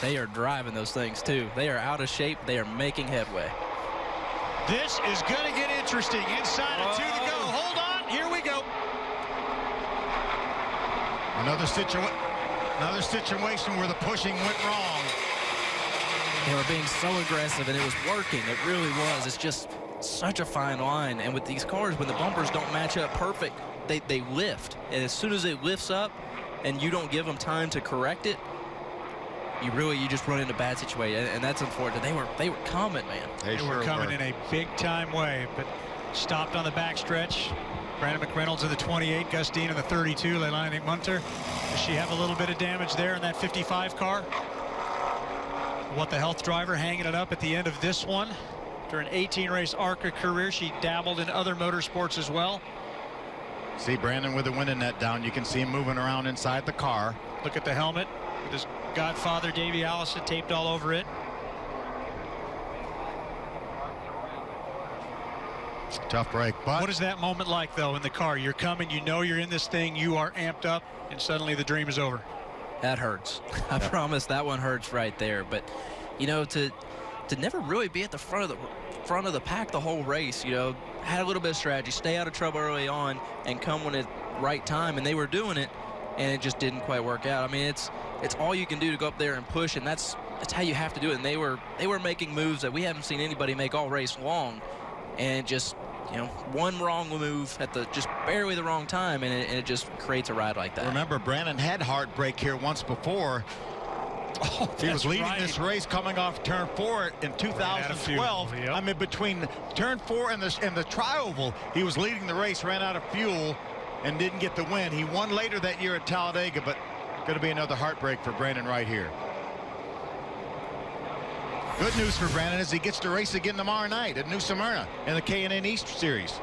they are driving those things too. They are out of shape. They are making headway. This is going to get interesting. Inside of 2 to go. Hold on. Here we go. Another situation where the pushing went wrong. They were being so aggressive, and it was working. It really was. It's just such a fine line. And with these cars, when the bumpers don't match up perfect, they lift. And as soon as it lifts up and you don't give them time to correct it, you just run into bad situation. And that's unfortunate. They were coming, man. They were coming in a big-time way, but stopped on the backstretch. Brandon McReynolds in the 28, Gus Dean in the 32, Leilani Munter. Does she have a little bit of damage there in that 55 car? What the health driver hanging it up at the end of this one. After an 18-race ARCA career, she dabbled in other motorsports as well. See Brandon with the winning net down. You can see him moving around inside the car. Look at the helmet with his godfather, Davey Allison, taped all over it. Tough break, but what is that moment like, though, in the car? You're coming, you know you're in this thing, you are amped up, and suddenly the dream is over. That hurts. I promise that one hurts right there. But, you know, to never really be at the front of the pack the whole race, you know, had a little bit of strategy, stay out of trouble early on, and come when it's right time. And they were doing it, and it just didn't quite work out. I mean, it's all you can do to go up there and push, and that's how you have to do it. And they were making moves that we haven't seen anybody make all race long, and just, you know, one wrong move at just barely the wrong time, and it just creates a ride like that. Remember, Brandon had heartbreak here once before. He was leading this race coming off turn 4 in 2012. Yep. I mean, between turn 4 and the tri-oval, he was leading the race, ran out of fuel, and didn't get the win. He won later that year at Talladega, but going to be another heartbreak for Brandon right here. Good news for Brandon is he gets to race again tomorrow night at New Smyrna in the K&N East Series.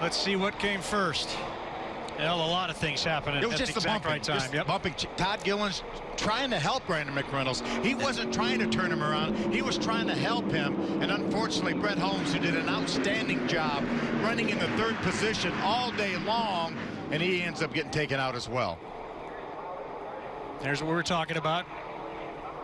Let's see what came first. Well, a lot of things happening It was at just the the bumping, right time. just bumping. Todd Gilliland's trying to help Brandon McReynolds. He wasn't trying to turn him around. He was trying to help him. And unfortunately, Brett Holmes, who did an outstanding job running in the 3rd position all day long, and he ends up getting taken out as well. There's what we're talking about.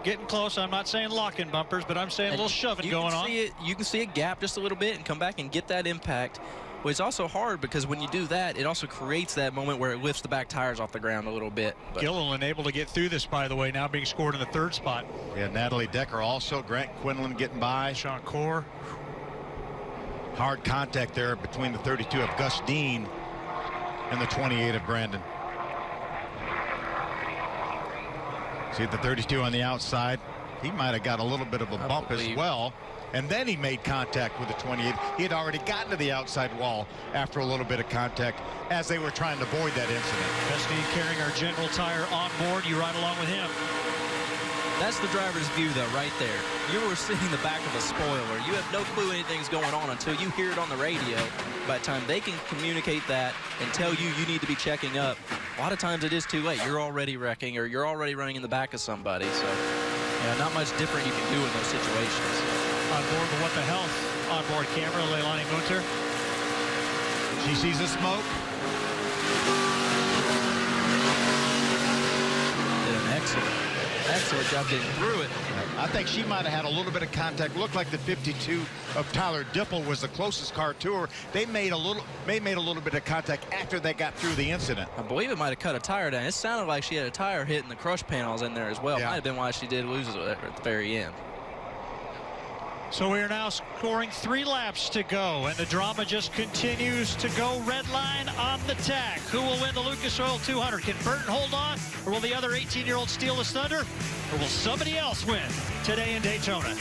Getting close. I'm not saying locking bumpers, but I'm saying a little shoving going on. You can see a gap just a little bit and come back and get that impact. Well, it's also hard because when you do that, it also creates that moment where it lifts the back tires off the ground a little bit. Gilliland able to get through this, by the way, now being scored in the 3rd spot. Yeah, Natalie Decker also. Grant Quinlan getting by. Sean Core. Hard contact there between the 32 of Gus Dean and the 28 of Brandon. See the 32 on the outside. He might have got a little bit of a bump as well. And then he made contact with the 28. He had already gotten to the outside wall after a little bit of contact as they were trying to avoid that incident. Gus Dean carrying our General Tire on board. You ride along with him. That's the driver's view, though, right there. You were seeing the back of a spoiler. You have no clue anything's going on until you hear it on the radio. By the time they can communicate that and tell you need to be checking up, a lot of times it is too late. You're already wrecking or you're already running in the back of somebody. So, yeah, not much different you can do in those situations. On board the What the Health onboard camera, Leilani Munter. She sees the smoke. Did an excellent job getting through it. I think she might have had a little bit of contact. Looked like the 52 of Tyler Dipple was the closest car to her. They made a little bit of contact after they got through the incident. I believe it might have cut a tire down. It sounded like she had a tire hitting the crush panels in there as well. Yeah. Might have been why she did lose it at the very end. So we are now scoring 3 laps to go, and the drama just continues to go. Red line on the tag. Who will win the Lucas Oil 200? Can Burton hold on, or will the other 18-year-old steal his thunder? Or will somebody else win today in Daytona?